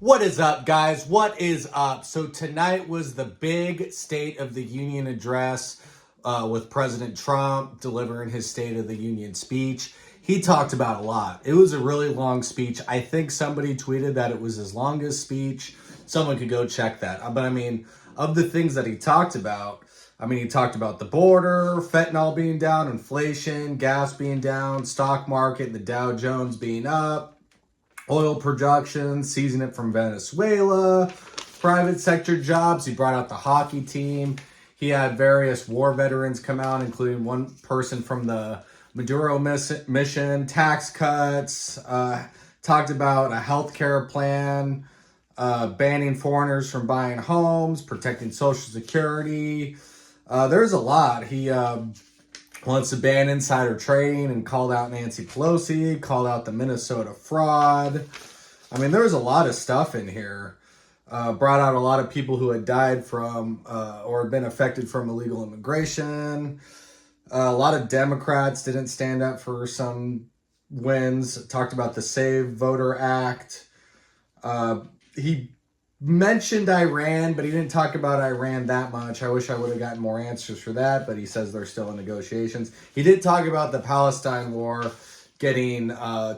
What is up, guys? What is up? So tonight was the big State of the Union address with President Trump delivering his State of the Union speech. He talked about a lot. It was a really long speech. I think somebody tweeted that it was his longest speech. Someone could go check that. But I mean, of the things that he talked about, he talked about the border, fentanyl being down, inflation, gas being down, stock market, the Dow Jones being up, oil production, seizing it from Venezuela, private sector jobs. He brought out the hockey team. He had various war veterans come out, including one person from the Maduro mission, tax cuts, talked about a healthcare plan, banning foreigners from buying homes, protecting Social Security. There's a lot. He wants to ban insider trading and called out Nancy Pelosi, called out the Minnesota fraud. There was a lot of stuff in here. Brought out a lot of people who had died from or been affected from illegal immigration. A lot of Democrats didn't stand up for some wins. Talked about the Save Voter Act. He mentioned Iran, but he didn't talk about Iran that much. I wish I would have gotten more answers for that, but he says they're still in negotiations. He did talk about the Palestine war getting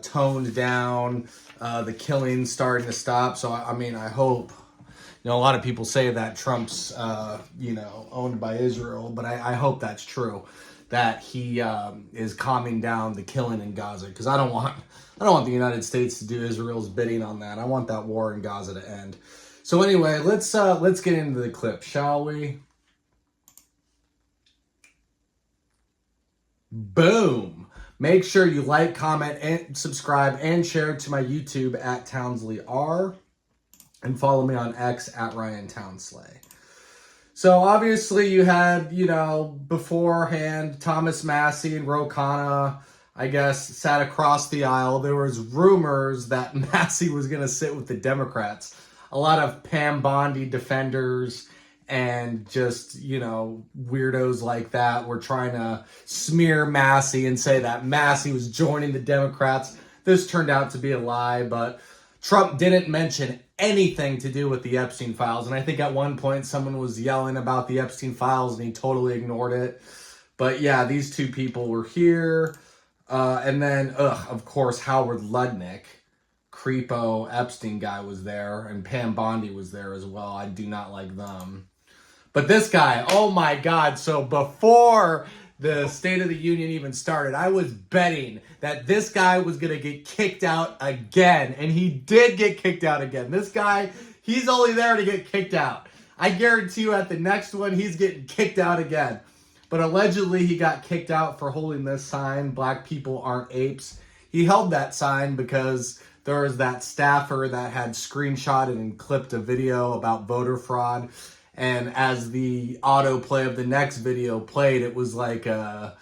toned down, the killing starting to stop. So, I hope, a lot of people say that Trump's, owned by Israel, but I hope that's true, that he is calming down the killing in Gaza, because I don't want the United States to do Israel's bidding on that. I want that war in Gaza to end. So anyway, let's get into the clip, shall we? Boom. Make sure you like, comment, and subscribe, and share to my YouTube at Townsley R, and follow me on X at Ryan Townsley. So obviously you had, beforehand, Thomas Massie and Ro Khanna, I guess, sat across the aisle. There was rumors that Massie was going to sit with the Democrats. A lot of Pam Bondi defenders and just, weirdos like that were trying to smear Massie and say that Massie was joining the Democrats. This turned out to be a lie, but Trump didn't mention anything to do with the Epstein files. And I think at one point someone was yelling about the Epstein files and he totally ignored it. But yeah, these two people were here. And then, of course, Howard Lutnick, creepo Epstein guy, was there, and Pam Bondi was there as well. I do not like them. But this guy, oh my God. So before the State of the Union even started, I was betting that this guy was going to get kicked out again. And he did get kicked out again. This guy, he's only there to get kicked out. I guarantee you at the next one, he's getting kicked out again. But allegedly, he got kicked out for holding this sign, "Black people aren't apes." He held that sign because there was that staffer that had screenshotted and clipped a video about voter fraud. And as the autoplay of the next video played, it was like a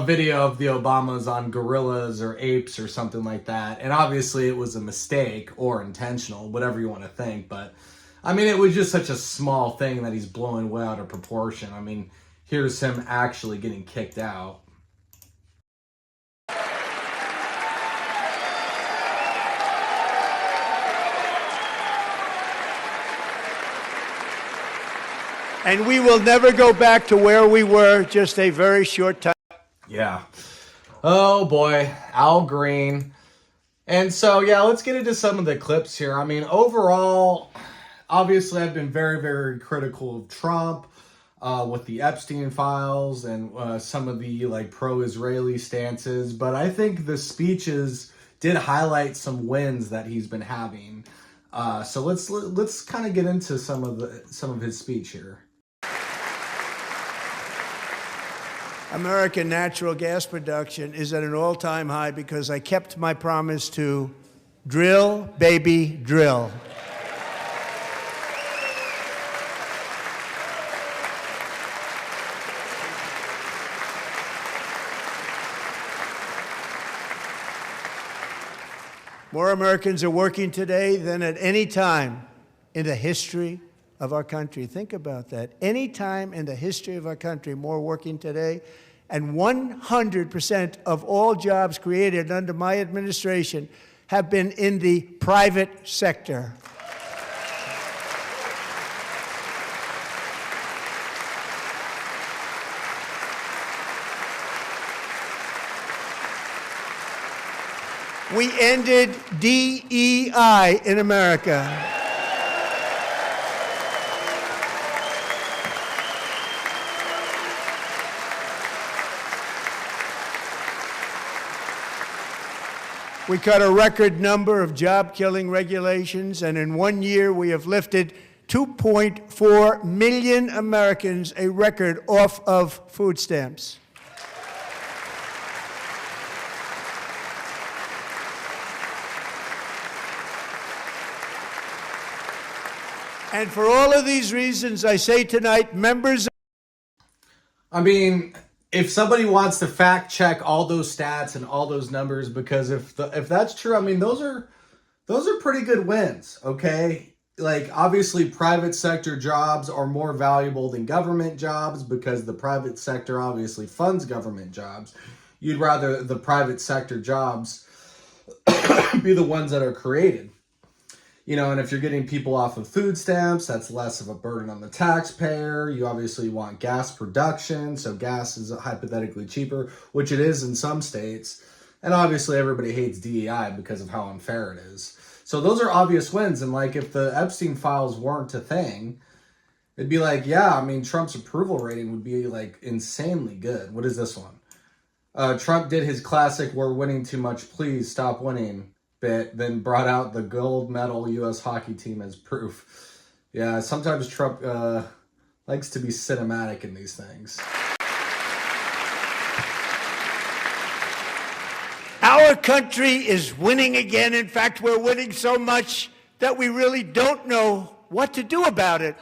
video of the Obamas on gorillas or apes or something like that. And obviously it was a mistake or intentional, whatever you want to think. But, it was just such a small thing that he's blowing way out of proportion. Here's him actually getting kicked out. And we will never go back to where we were just a very short time. Yeah. Oh boy, Al Green. And so, yeah, let's get into some of the clips here. Overall, obviously I've been very, very critical of Trump with the Epstein files and some of the pro-Israeli stances. But I think the speeches did highlight some wins that he's been having. So let's kind of get into some of his speech here. American natural gas production is at an all-time high because I kept my promise to drill, baby, drill. More Americans are working today than at any time in the history of our country. Think about that. Any time in the history of our country, more working today. And 100% of all jobs created under my administration have been in the private sector. We ended DEI in America. We cut a record number of job-killing regulations, and in 1 year we have lifted 2.4 million Americans, a record, off of food stamps. And for all of these reasons, I say tonight, members... I mean, if somebody wants to fact check all those stats and all those numbers, because if that's true, I mean, those are pretty good wins, okay? Like, obviously, private sector jobs are more valuable than government jobs because the private sector obviously funds government jobs. You'd rather the private sector jobs be the ones that are created. You know, and if you're getting people off of food stamps, that's less of a burden on the taxpayer. You obviously want gas production, so gas is hypothetically cheaper, which it is in some states. And obviously everybody hates DEI because of how unfair it is. So those are obvious wins. And like, if the Epstein files weren't a thing, it'd be like, yeah, I mean, Trump's approval rating would be like insanely good. What is this one? Trump did his classic, "We're winning too much, please stop winning" bit, then brought out the gold medal U.S. hockey team as proof. Yeah, sometimes Trump likes to be cinematic in these things. Our country is winning again. In fact, we're winning so much that we really don't know what to do about it.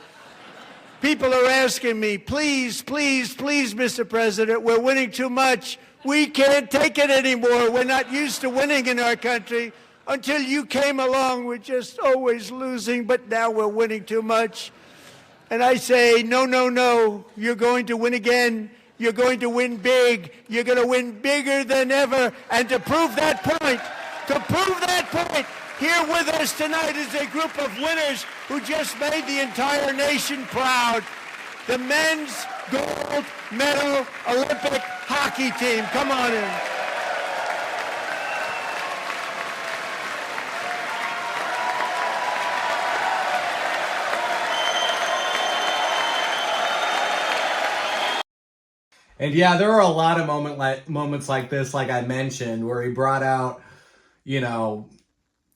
People are asking me, please, please, please, Mr. President, we're winning too much. We can't take it anymore. We're not used to winning in our country. Until you came along, we're just always losing, but now we're winning too much. And I say, no, no, no, you're going to win again. You're going to win big. You're going to win bigger than ever. And to prove that point, here with us tonight is a group of winners who just made the entire nation proud. The men's gold medal Olympic hockey team. Come on in. And yeah, there are a lot of moments like this, like I mentioned, where he brought out, you know,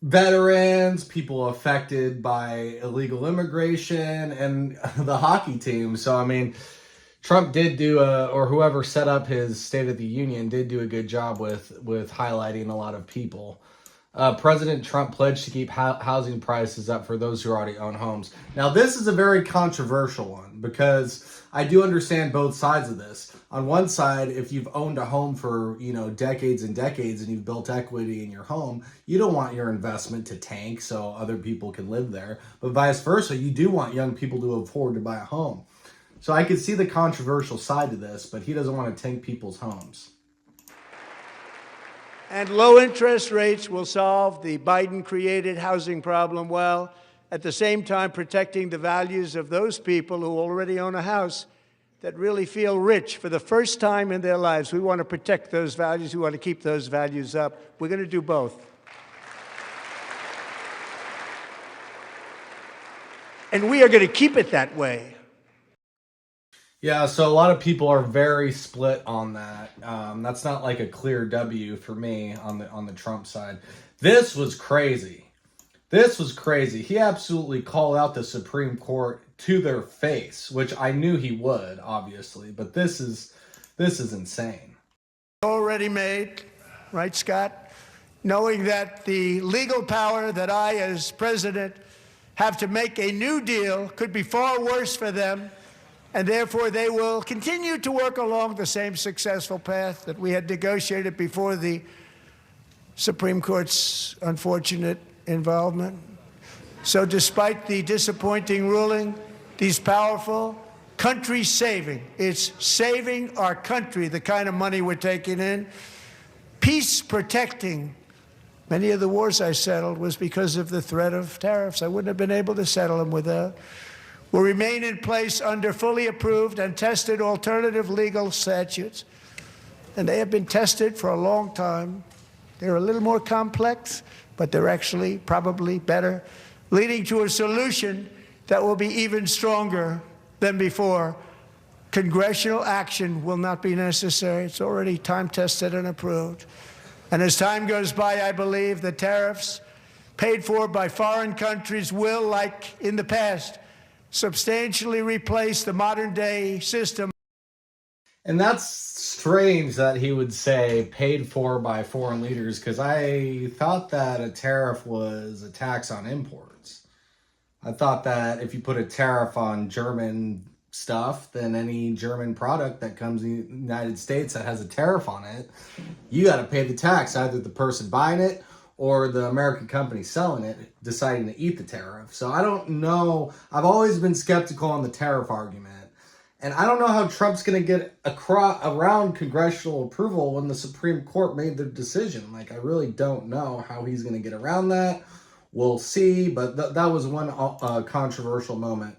veterans, people affected by illegal immigration, and the hockey team. So, I mean, Trump did do or whoever set up his State of the Union did do a good job with highlighting a lot of people. President Trump pledged to keep housing prices up for those who already own homes. Now, this is a very controversial one because I do understand both sides of this. On one side, if you've owned a home for, you know, decades and decades and you've built equity in your home, you don't want your investment to tank so other people can live there. But vice versa, you do want young people to afford to buy a home. So I could see the controversial side to this, but he doesn't want to tank people's homes. And low interest rates will solve the Biden-created housing problem well, at the same time protecting the values of those people who already own a house that really feel rich for the first time in their lives. We want to protect those values. We want to keep those values up. We're going to do both. And we are going to keep it that way. Yeah, so a lot of people are very split on that. That's not like a clear W for me on the Trump side. This was crazy. This was crazy. He absolutely called out the Supreme Court to their face, which I knew he would, obviously, but this is insane. Already made, right, Scott? Knowing that the legal power that I, as president, have to make a new deal could be far worse for them, and therefore they will continue to work along the same successful path that we had negotiated before the Supreme Court's unfortunate involvement. So despite the disappointing ruling, these powerful, country-saving, it's saving our country, the kind of money we're taking in, peace-protecting. Many of the wars I settled was because of the threat of tariffs. I wouldn't have been able to settle them without. Will remain in place under fully approved and tested alternative legal statutes. And they have been tested for a long time. They're a little more complex, but they're actually probably better, leading to a solution that will be even stronger than before. Congressional action will not be necessary. It's already time-tested and approved. And as time goes by, I believe the tariffs paid for by foreign countries will, like in the past, substantially replace the modern-day system. And that's strange that he would say paid for by foreign leaders, because I thought that a tariff was a tax on imports. I thought that if you put a tariff on German stuff, then any German product that comes in the United States that has a tariff on it, you got to pay the tax, either the person buying it or the American company selling it deciding to eat the tariff. So I don't know. I've always been skeptical on the tariff argument. And I don't know how Trump's going to get around congressional approval when the Supreme Court made their decision. Like, I really don't know how he's going to get around that. We'll see. But that was one controversial moment.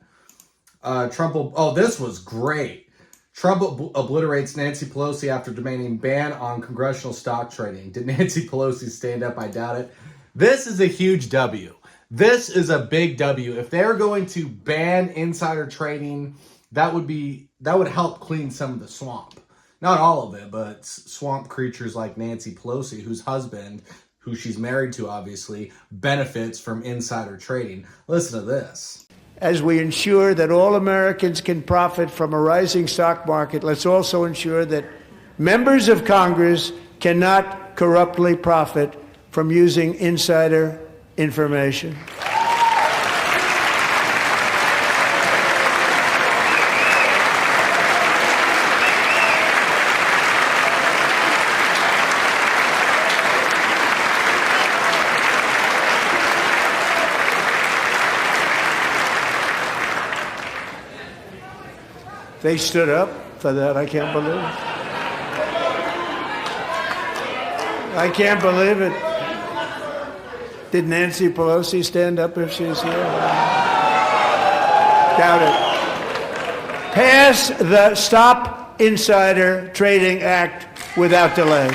This was great. Trump obliterates Nancy Pelosi after demanding ban on congressional stock trading. Did Nancy Pelosi stand up? I doubt it. This is a huge W. This is a big W. If they're going to ban insider trading, that would help clean some of the swamp. Not all of it, but swamp creatures like Nancy Pelosi, whose husband, who she's married to obviously, benefits from insider trading. Listen to this. As we ensure that all Americans can profit from a rising stock market, let's also ensure that members of Congress cannot corruptly profit from using insider information. They stood up for that. I can't believe it. I can't believe it. Did Nancy Pelosi stand up if she's here? Doubt it. Pass the Stop Insider Trading Act without delay.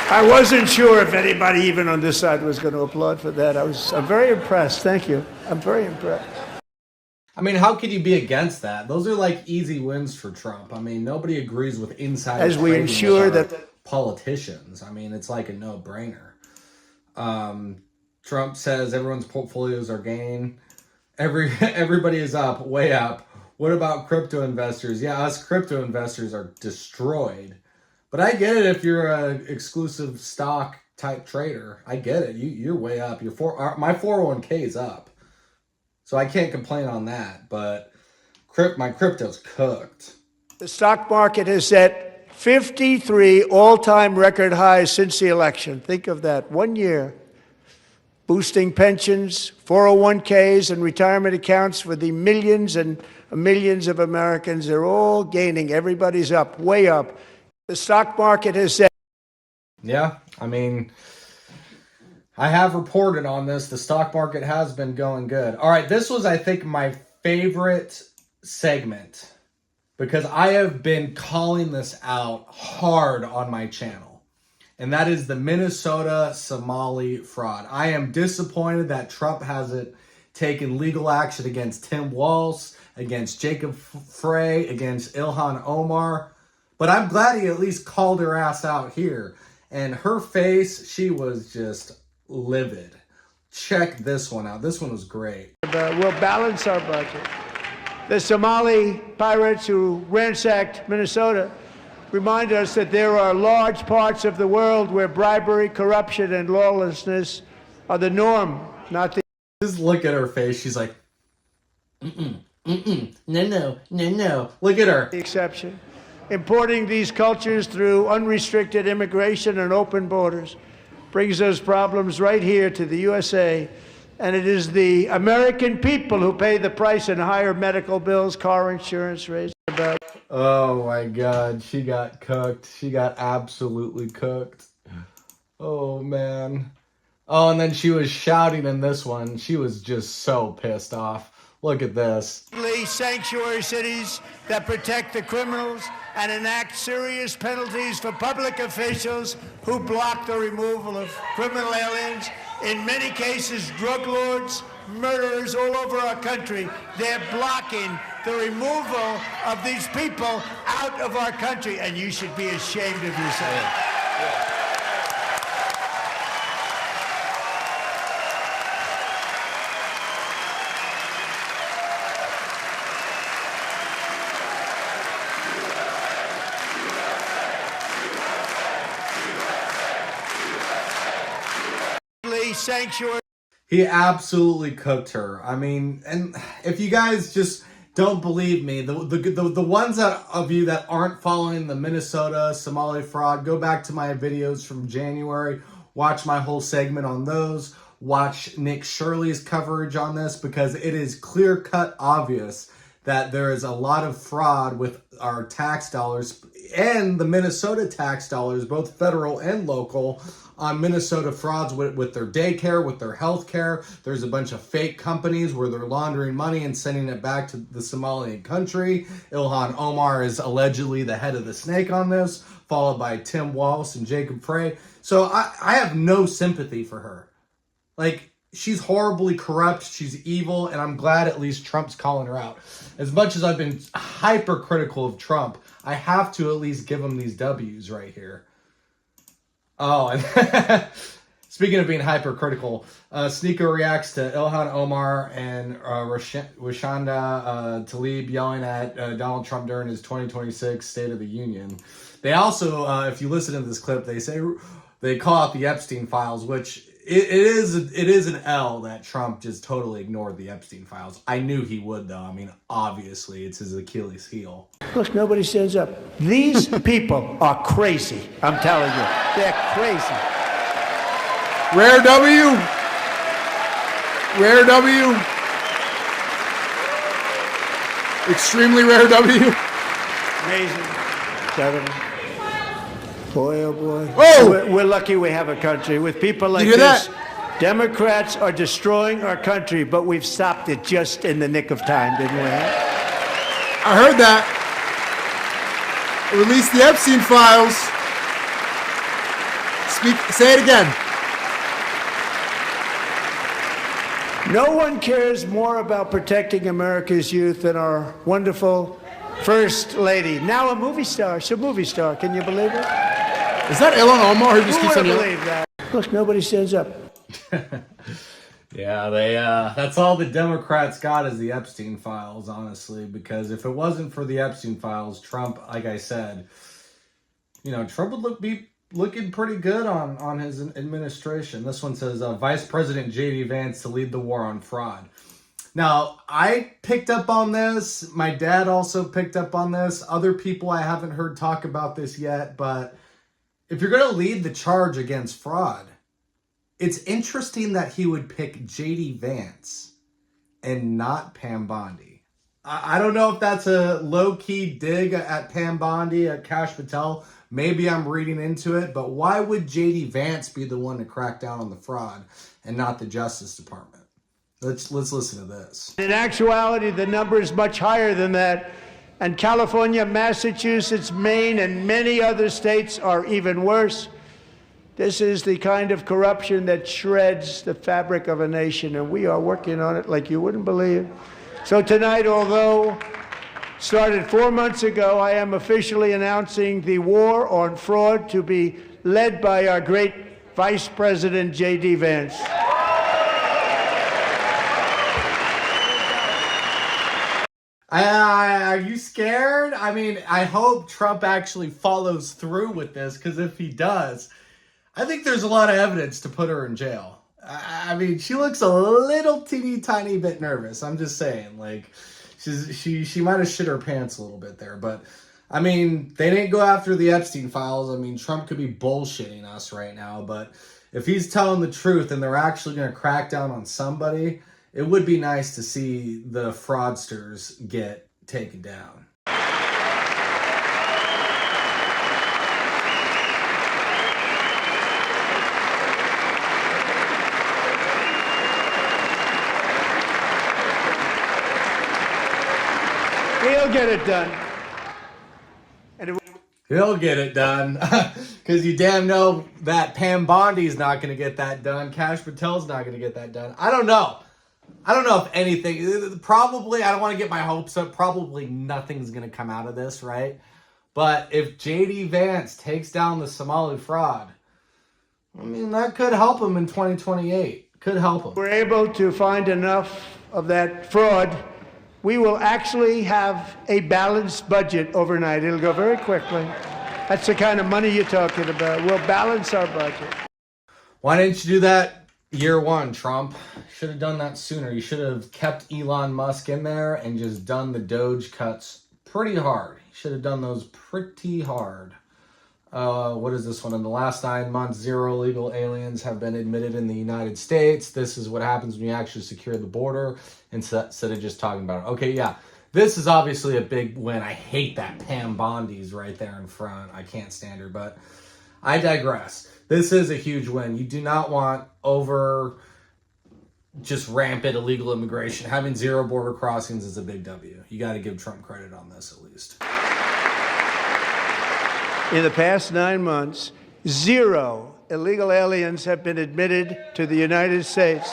I wasn't sure if anybody even on this side was going to applaud for that. I'm very impressed. Thank you. I'm very impressed. I mean, how could you be against that? Those are like easy wins for Trump. I mean, nobody agrees with insider as we ensure that politicians. I mean, it's like a no-brainer. Trump says everyone's portfolios are gaining. Everybody is up, way up. What about crypto investors? Yeah, us crypto investors are destroyed. But I get it if you're an exclusive stock type trader. I get it. You're way up. My 401k is up. So I can't complain on that. But my crypto's cooked. The stock market has set 53 all-time record highs since the election. Think of that. 1 year. Boosting pensions, 401ks, and retirement accounts for the millions and millions of Americans. They're all gaining. Everybody's up, way up. The stock market has said. Yeah, I mean, I have reported on this. The stock market has been going good. All right, this was, I think, my favorite segment because I have been calling this out hard on my channel, and that is the Minnesota Somali fraud. I am disappointed that Trump hasn't taken legal action against Tim Walz, against Jacob Frey, against Ilhan Omar. But I'm glad he at least called her ass out here. And her face, she was just livid. Check this one out. This one was great. We'll balance our budget. The Somali pirates who ransacked Minnesota remind us that there are large parts of the world where bribery, corruption, and lawlessness are the norm, not the... Just look at her face. She's like, no. Look at her. The exception. Importing these cultures through unrestricted immigration and open borders brings those problems right here to the USA. And it is the American people who pay the price in higher medical bills, car insurance rates. Oh my God, she got cooked. She got absolutely cooked. Oh man. Oh, and then she was shouting in this one. She was just so pissed off. Look at this. Sanctuary cities that protect the criminals and enact serious penalties for public officials who block the removal of criminal aliens. In many cases, drug lords, murderers all over our country, they're blocking the removal of these people out of our country, and you should be ashamed of yourself. Sanctuary. He absolutely cooked her. I mean, and if you guys just don't believe me, the ones of you that aren't following the Minnesota Somali fraud, go back to my videos from January, watch my whole segment on those, watch Nick Shirley's coverage on this, because it is clear-cut obvious that there is a lot of fraud with our tax dollars and the Minnesota tax dollars, both federal and local, on Minnesota frauds with their daycare, with their health care. There's a bunch of fake companies where they're laundering money and sending it back to the Somalian country. Ilhan Omar is allegedly the head of the snake on this, followed by Tim Walsh and Jacob Frey. So I have no sympathy for her. Like, she's horribly corrupt, she's evil, and I'm glad at least Trump's calling her out. As much as I've been hypercritical of Trump, I have to at least give him these W's right here. Oh, and speaking of being hypercritical, Sneeko reacts to Ilhan Omar and Rashanda Tlaib yelling at Donald Trump during his 2026 State of the Union. They also, if you listen to this clip, they call out the Epstein files, which it is an L that Trump just totally ignored the Epstein files. I knew he would, though. I mean, obviously, it's his Achilles heel. Look, nobody stands up. These people are crazy. I'm telling you, they're crazy. Rare W. Rare W. Extremely rare W. Amazing. Kevin. Boy, oh boy. Oh! We're lucky we have a country with people like You hear this. that? Democrats are destroying our country, but we've stopped it just in the nick of time, didn't we? I heard that. Release the Epstein files. Say it again. No one cares more about protecting America's youth than our wonderful First Lady. Now a movie star. She's a movie star. Can you believe it? Is that Ilhan Omar who just Who keeps would on have yelling? believed that? Look, nobody stands up. Yeah, that's all the Democrats got is the Epstein files, honestly, because if it wasn't for the Epstein files, Trump, like I said, Trump would be looking pretty good on his administration. This one says, Vice President J.D. Vance to lead the war on fraud. Now, I picked up on this. My dad also picked up on this. Other people I haven't heard talk about this yet, but if you're going to lead the charge against fraud, it's interesting that he would pick J.D. Vance and not Pam Bondi. I don't know if that's a low-key dig at Pam Bondi, at Kash Patel. Maybe I'm reading into it, but why would J.D. Vance be the one to crack down on the fraud and not the Justice Department? Let's listen to this. In actuality, the number is much higher than that. And California, Massachusetts, Maine, and many other states are even worse. This is the kind of corruption that shreds the fabric of a nation, and we are working on it like you wouldn't believe. So tonight, although started 4 months ago, I am officially announcing the war on fraud to be led by our great Vice President J.D. Vance. Are you scared? I mean, I hope Trump actually follows through with this, because if he does, I think there's a lot of evidence to put her in jail. I mean, she looks a little teeny tiny bit nervous. I'm just saying, like, she might have shit her pants a little bit there. But, I mean, they didn't go after the Epstein files. I mean, Trump could be bullshitting us right now. But if he's telling the truth and they're actually going to crack down on somebody, it would be nice to see the fraudsters get taken down. He'll get it done. He'll get it done. Because you damn know that Pam Bondi's not going to get that done. Kash Patel's not going to get that done. I don't know. I don't know if anything. Probably, I don't want to get my hopes up. Probably nothing's going to come out of this, right? But if J.D. Vance takes down the Somali fraud, I mean, that could help him in 2028. Could help him. We're able to find enough of that fraud, we will actually have a balanced budget overnight. It'll go very quickly. That's the kind of money you're talking about. We'll balance our budget. Why didn't you do that year one, Trump? Should have done that sooner. You should have kept Elon Musk in there and just done the Doge cuts pretty hard. You should have done those pretty hard. What is this one? In the last 9 months, 0 illegal aliens have been admitted in the United States. This is what happens when you actually secure the border instead of just talking about it. Okay, yeah. This is obviously a big win. I hate that Pam Bondi's right there in front. I can't stand her, but I digress. This is a huge win. You do not want over just rampant illegal immigration. Having 0 border crossings is a big W. You got to give Trump credit on this at least. In the past 9 months, 0 illegal aliens have been admitted to the United States.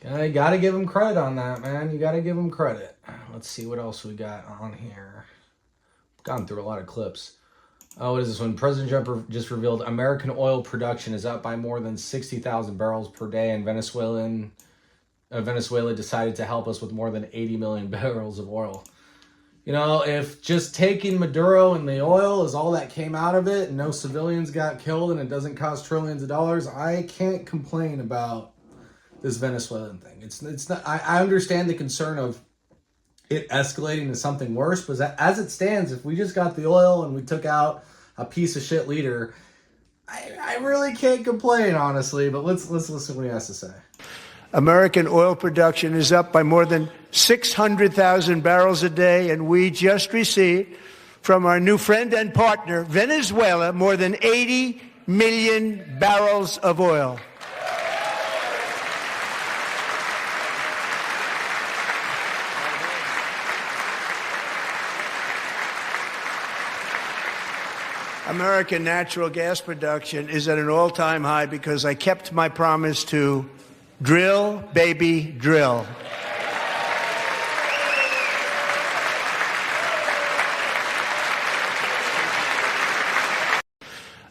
You got to give him credit on that, man. You got to give him credit. Let's see what else we got on here. Gone through a lot of clips. Oh, what is this one? President Trump just revealed American oil production is up by more than 60,000 barrels per day, and Venezuela decided to help us with more than 80 million barrels of oil. You know, if just taking Maduro and the oil is all that came out of it and no civilians got killed and it doesn't cost trillions of dollars, I can't complain about this Venezuelan thing. It's not. I understand the concern of it escalating to something worse, but as it stands, if we just got the oil and we took out a piece of shit leader, I really can't complain, honestly. But let's listen to what he has to say. American oil production is up by more than 600,000 barrels a day, and we just received from our new friend and partner, Venezuela, more than 80 million barrels of oil. American natural gas production is at an all-time high because I kept my promise to drill, baby, drill.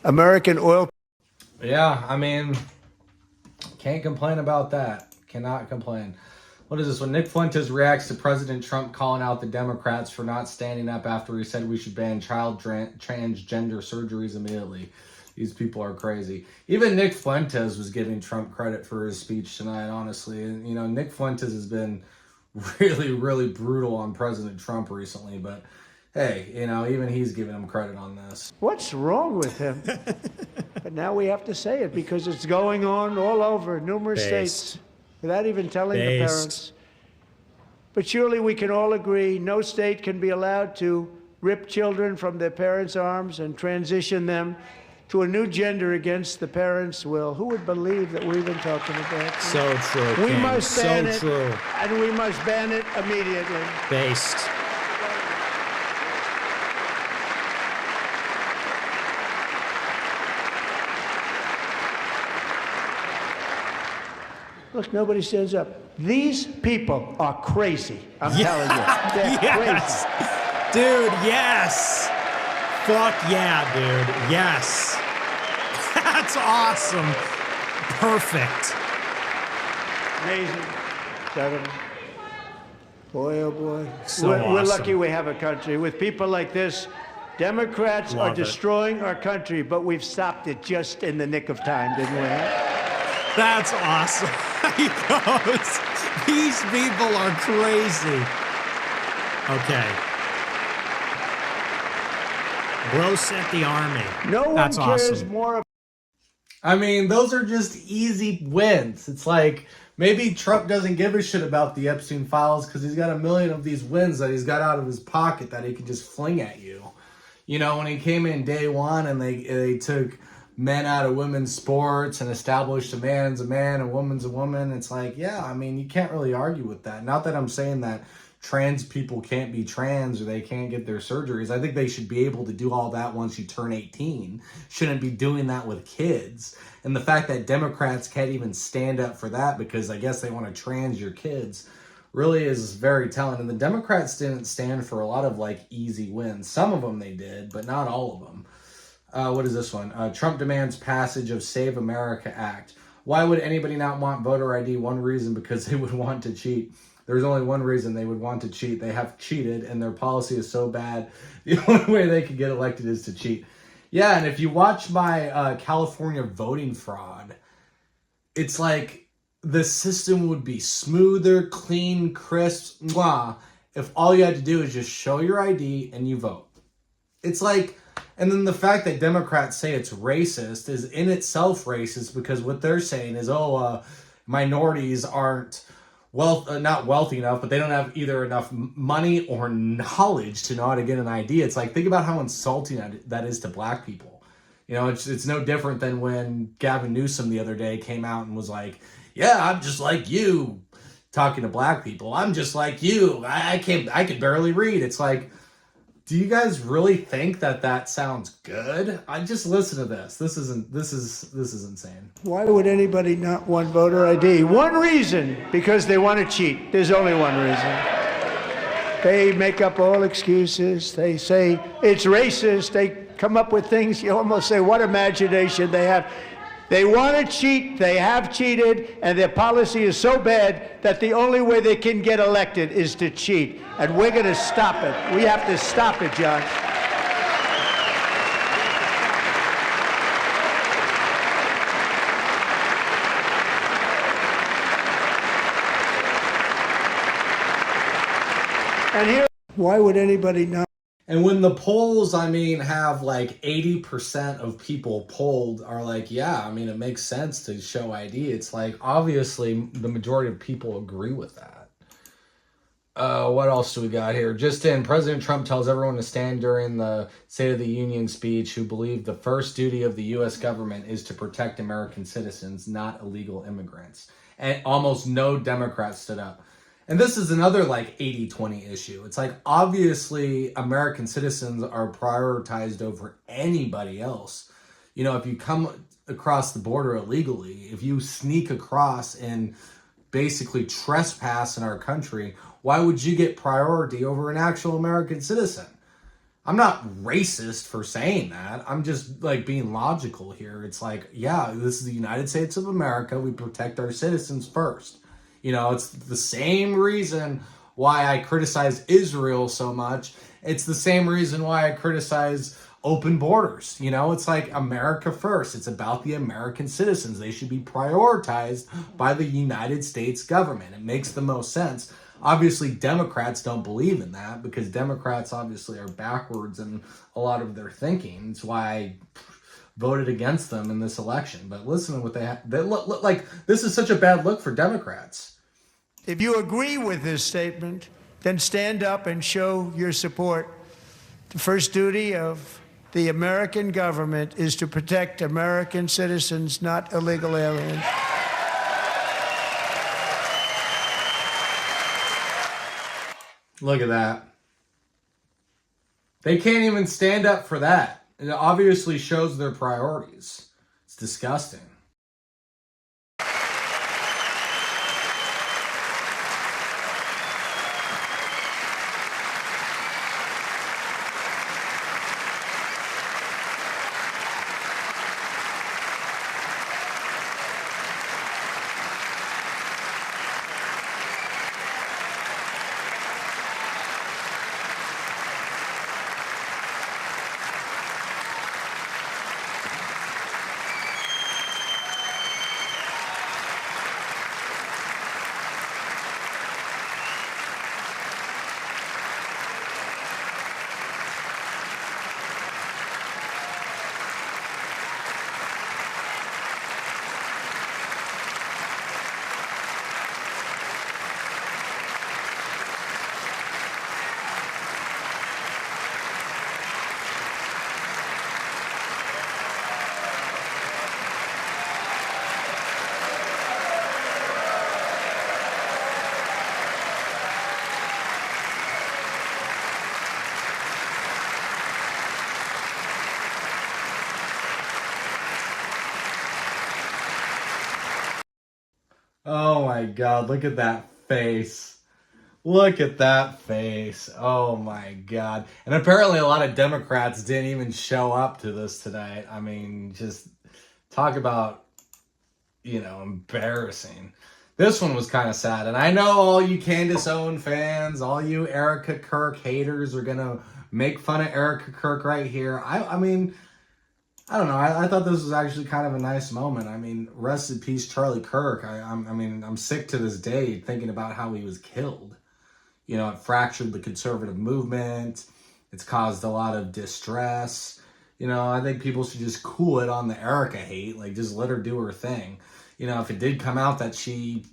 American oil. Yeah, I mean, can't complain about that. Cannot complain. What is this one? Nick Fuentes reacts to President Trump calling out the Democrats for not standing up after he said we should ban child transgender surgeries immediately. These people are crazy. Even Nick Fuentes was giving Trump credit for his speech tonight, honestly. And, you know, Nick Fuentes has been really, really brutal on President Trump recently. But, hey, you know, even he's giving him credit on this. What's wrong with him? But now we have to say it because it's going on all over numerous states without even telling the parents. But surely we can all agree no state can be allowed to rip children from their parents' arms and transition them to a new gender against the parents' will. Who would believe that we've been talking about this? So true, We King. must ban it, true. and we must ban it immediately. Based. Look, nobody stands up. These people are crazy. I'm telling you. They're Yes. crazy. Dude, yes. Fuck yeah, dude. Yes. That's awesome. Perfect. Amazing. Gentlemen. Boy, oh boy. So we're awesome. lucky we have a country. With people like this, Democrats are Love it. destroying our country, but we've stopped it just in the nick of time, didn't we? That's awesome. He goes, these people are crazy. Okay. Bro sent the army. No one That's cares awesome. more. I mean, those are just easy wins. It's like maybe Trump doesn't give a shit about the Epstein files because he's got a million of these wins that he's got out of his pocket that he can just fling at you. You know, when he came in day one and they took men out of women's sports and established a man's a man, a woman's a woman. It's like, yeah, I mean, you can't really argue with that. Not that I'm saying that trans people can't be trans or they can't get their surgeries. I think they should be able to do all that once you turn 18. Shouldn't be doing that with kids. And the fact that Democrats can't even stand up for that because I guess they want to trans your kids really is very telling. And the Democrats didn't stand for a lot of like easy wins. Some of them they did, but not all of them. What is this one? Trump demands passage of Save America Act. Why would anybody not want voter ID? One reason, because they would want to cheat. There's only one reason they would want to cheat. They have cheated and their policy is so bad. The only way they could get elected is to cheat. Yeah, and if you watch my California voting fraud, it's like the system would be smoother, clean, crisp, mwah, if all you had to do is just show your ID and you vote. It's like, and then the fact that Democrats say it's racist is in itself racist because what they're saying is, minorities aren't not wealthy enough, but they don't have either enough money or knowledge to know how to get an ID. It's like, think about how insulting that is to black people. You know, it's no different than when Gavin Newsom the other day came out and was like, yeah, I'm just like you, talking to black people. I'm just like you. I can barely read. It's like, do you guys really think that sounds good? I just listen to this. This is insane. Why would anybody not want voter ID? One reason, because they want to cheat. There's only one reason. They make up all excuses. They say it's racist. They come up with things. You almost say, what imagination they have. They want to cheat, they have cheated, and their policy is so bad that the only way they can get elected is to cheat. And we're going to stop it. We have to stop it, John. And here, why would anybody not? And when the polls, have like 80% of people polled are like, yeah, it makes sense to show ID. It's like, obviously, the majority of people agree with that. What else do we got here? Just in, President Trump tells everyone to stand during the State of the Union speech who believe the first duty of the U.S. government is to protect American citizens, not illegal immigrants. And almost no Democrats stood up. And this is another like 80-20 issue. It's like, obviously, American citizens are prioritized over anybody else. You know, if you come across the border illegally, if you sneak across and basically trespass in our country, why would you get priority over an actual American citizen? I'm not racist for saying that. I'm just like being logical here. It's like, yeah, this is the United States of America. We protect our citizens first. You know, it's the same reason why I criticize Israel so much. It's the same reason why I criticize open borders. You know, it's like America first. It's about the American citizens. They should be prioritized by the United States government. It makes the most sense. Obviously, Democrats don't believe in that because Democrats obviously are backwards in a lot of their thinking. It's why I voted against them in this election. But listen to what they look like. This is such a bad look for Democrats. If you agree with this statement, then stand up and show your support. The first duty of the American government is to protect American citizens, not illegal aliens. Look at that. They can't even stand up for that. It obviously shows their priorities. It's disgusting. my God, look at that face. Look at that face. Oh my God. And apparently a lot of Democrats didn't even show up to this tonight. I mean, just talk about, embarrassing. This one was kind of sad. And I know all you Candace Owen fans, all you Erica Kirk haters are going to make fun of Erica Kirk right here. I mean, I don't know. I thought this was actually kind of a nice moment. I mean, rest in peace, Charlie Kirk. I'm sick to this day thinking about how he was killed. It fractured the conservative movement. It's caused a lot of distress. I think people should just cool it on the Erica hate. Like, just let her do her thing. If it did come out that she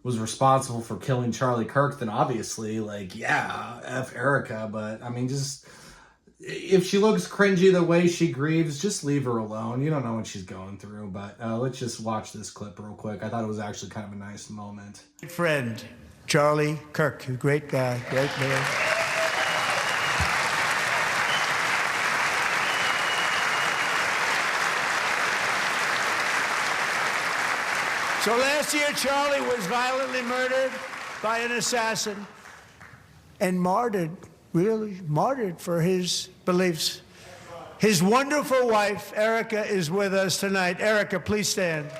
was responsible for killing Charlie Kirk, then obviously, yeah, F Erica. But, I mean, just, if she looks cringy the way she grieves, just leave her alone. You don't know what she's going through. But let's just watch this clip real quick. I thought it was actually kind of a nice moment. Friend. Charlie Kirk, a great guy, great man. So last year, Charlie was violently murdered by an assassin and martyred, really martyred for his beliefs. His wonderful wife, Erica, is with us tonight. Erica, please stand.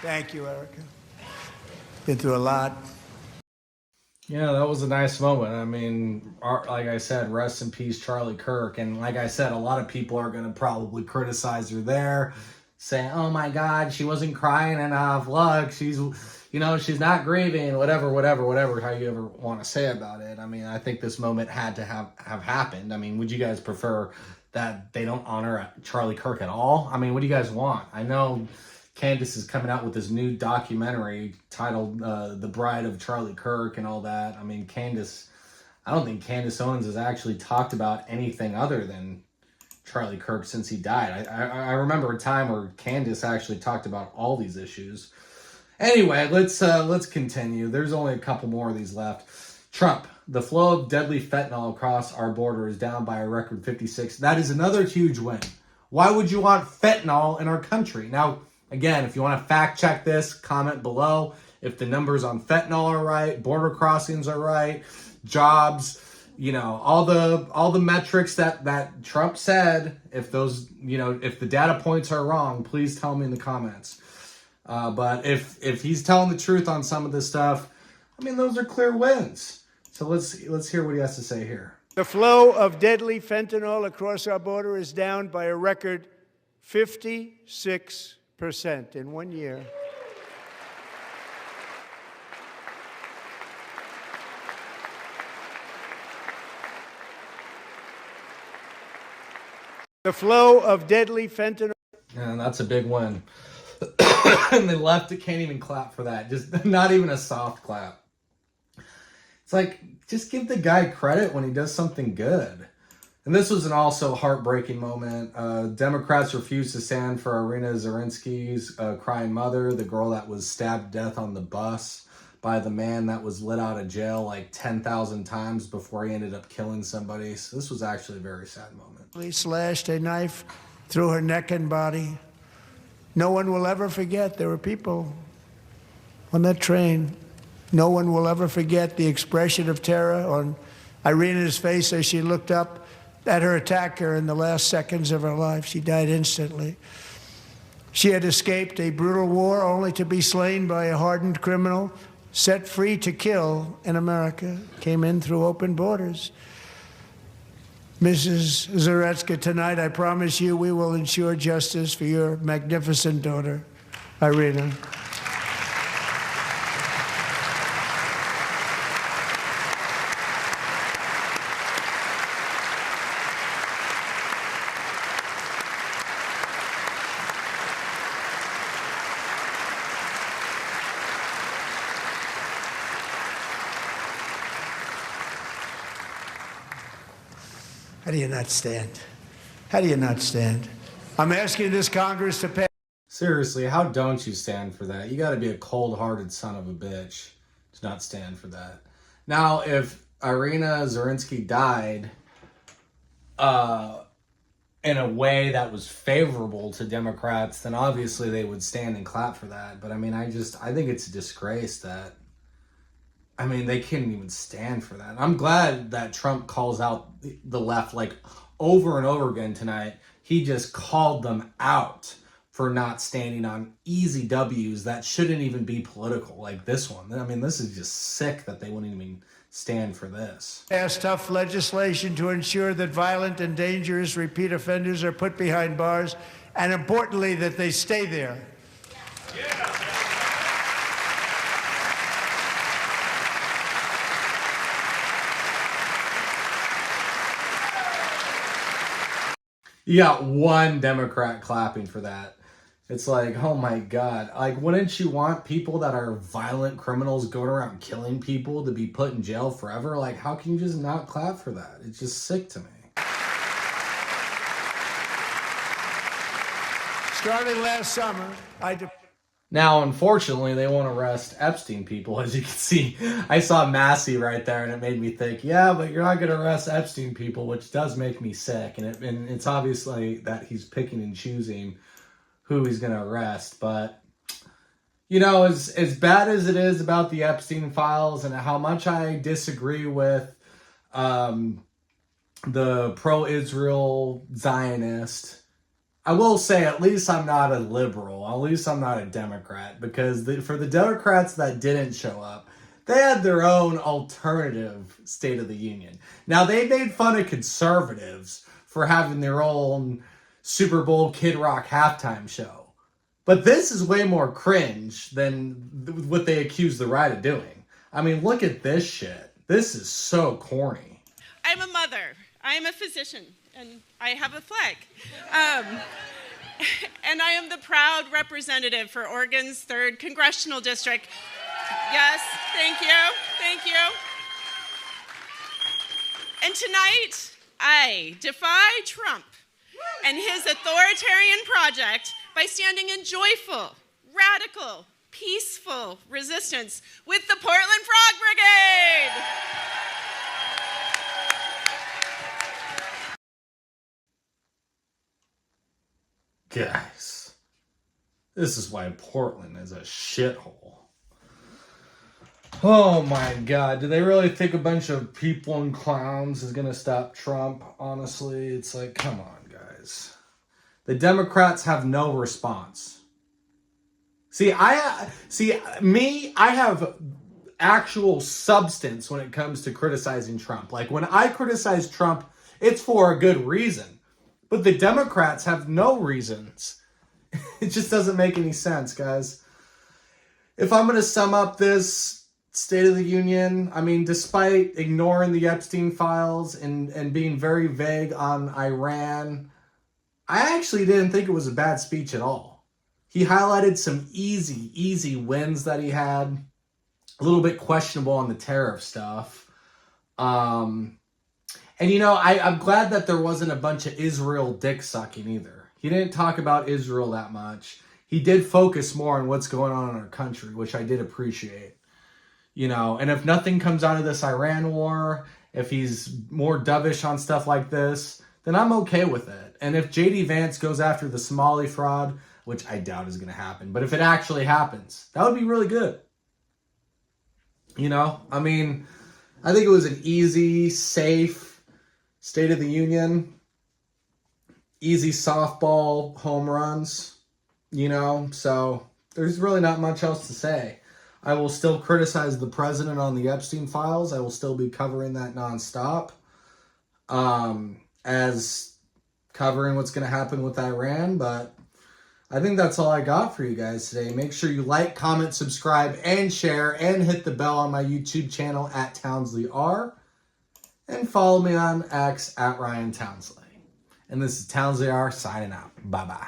Thank you, Erica. Been through a lot. Yeah, that was a nice moment. I mean, like I said, rest in peace, Charlie Kirk. And like I said, a lot of people are going to probably criticize her there, saying, oh my God, she wasn't crying enough. Look, she's not grieving, whatever, how you ever want to say about it. I mean, I think this moment had to have happened. I mean, would you guys prefer that they don't honor Charlie Kirk at all? I mean, what do you guys want? I know Candace is coming out with this new documentary titled The Bride of Charlie Kirk and all that. I mean, I don't think Candace Owens has actually talked about anything other than Charlie Kirk since he died. I remember a time where Candace actually talked about all these issues. Anyway, let's continue. There's only a couple more of these left. Trump, the flow of deadly fentanyl across our border is down by a record 56. That is another huge win. Why would you want fentanyl in our country? Now, again, if you want to fact check this, comment below. If the numbers on fentanyl are right, border crossings are right, jobs, all the metrics that Trump said, if those, if the data points are wrong, please tell me in the comments. But if he's telling the truth on some of this stuff, I mean, those are clear wins. So let's hear what he has to say here. The flow of deadly fentanyl across our border is down by a record 56% in 1 year. The flow of deadly fentanyl. And that's a big win. And the left can't even clap for that. Just not even a soft clap. It's like, just give the guy credit when he does something good. And this was an also heartbreaking moment. Democrats refused to stand for Irina Zarinsky's crying mother, the girl that was stabbed to death on the bus by the man that was let out of jail like 10,000 times before he ended up killing somebody. So this was actually a very sad moment. He slashed a knife through her neck and body. No one will ever forget. There were people on that train. No one will ever forget the expression of terror on Irina's face as she looked up at her attacker in the last seconds of her life. She died instantly. She had escaped a brutal war only to be slain by a hardened criminal, set free to kill in America, came in through open borders. Mrs. Zaretsky, tonight I promise you we will ensure justice for your magnificent daughter, Irina. How do you not stand? How do you not stand? I'm asking this Congress to pass. Seriously, how don't you stand for that? You got to be a cold-hearted son of a bitch to not stand for that. Now, if Irina Zorinsky died in a way that was favorable to Democrats, then obviously they would stand and clap for that. But I mean, I think it's a disgrace that, I mean, they couldn't even stand for that. I'm glad that Trump calls out the left like over and over again tonight. He just called them out for not standing on easy W's that shouldn't even be political, like this one. I mean, this is just sick that they wouldn't even stand for this. Pass tough legislation to ensure that violent and dangerous repeat offenders are put behind bars, and importantly, that they stay there. You got one Democrat clapping for that. It's like, oh my God. Like, wouldn't you want people that are violent criminals going around killing people to be put in jail forever? Like, how can you just not clap for that? It's just sick to me. Starting last summer, Now, unfortunately, they won't arrest Epstein people, as you can see. I saw Massey right there, and it made me think, yeah, but you're not going to arrest Epstein people, which does make me sick. And it's obviously that he's picking and choosing who he's going to arrest. But, you know, as bad as it is about the Epstein files and how much I disagree with the pro-Israel Zionist, I will say at least I'm not a liberal. At least I'm not a Democrat. Because for the Democrats that didn't show up, they had their own alternative State of the Union. Now, they made fun of conservatives for having their own Super Bowl Kid Rock halftime show. But this is way more cringe than what they accuse the right of doing. I mean, look at this shit. This is so corny. I'm a mother. I'm a physician. And I have a flag. And I am the proud representative for Oregon's 3rd Congressional District. Yes, thank you. Thank you. And tonight, I defy Trump and his authoritarian project by standing in joyful, radical, peaceful resistance with the Portland Frog Brigade. Guys, this is why Portland is a shithole. Oh my God, do they really think a bunch of people and clowns is gonna stop Trump? Honestly, it's like, come on, guys. The Democrats have no response. I have actual substance when it comes to criticizing Trump. Like, when I criticize Trump, it's for a good reason. But the Democrats have no reasons. It just doesn't make any sense, guys. If I'm going to sum up this State of the Union, I mean, despite ignoring the Epstein files and being very vague on Iran, I actually didn't think it was a bad speech at all. He highlighted some easy wins that he had. A little bit questionable on the tariff stuff. And, you know, I'm glad that there wasn't a bunch of Israel dick sucking either. He didn't talk about Israel that much. He did focus more on what's going on in our country, which I did appreciate. You know, and if nothing comes out of this Iran war, if he's more dovish on stuff like this, then I'm okay with it. And if J.D. Vance goes after the Somali fraud, which I doubt is going to happen, but if it actually happens, that would be really good. You know, I mean, I think it was an easy, safe State of the Union, easy softball home runs, you know, so there's really not much else to say. I will still criticize the president on the Epstein files. I will still be covering that nonstop, as covering what's going to happen with Iran, but I think that's all I got for you guys today. Make sure you like, comment, subscribe, and share, and hit the bell on my YouTube channel at Townsley R. And follow me on X at Ryan Townsley. And this is Townsley R signing out. Bye-bye.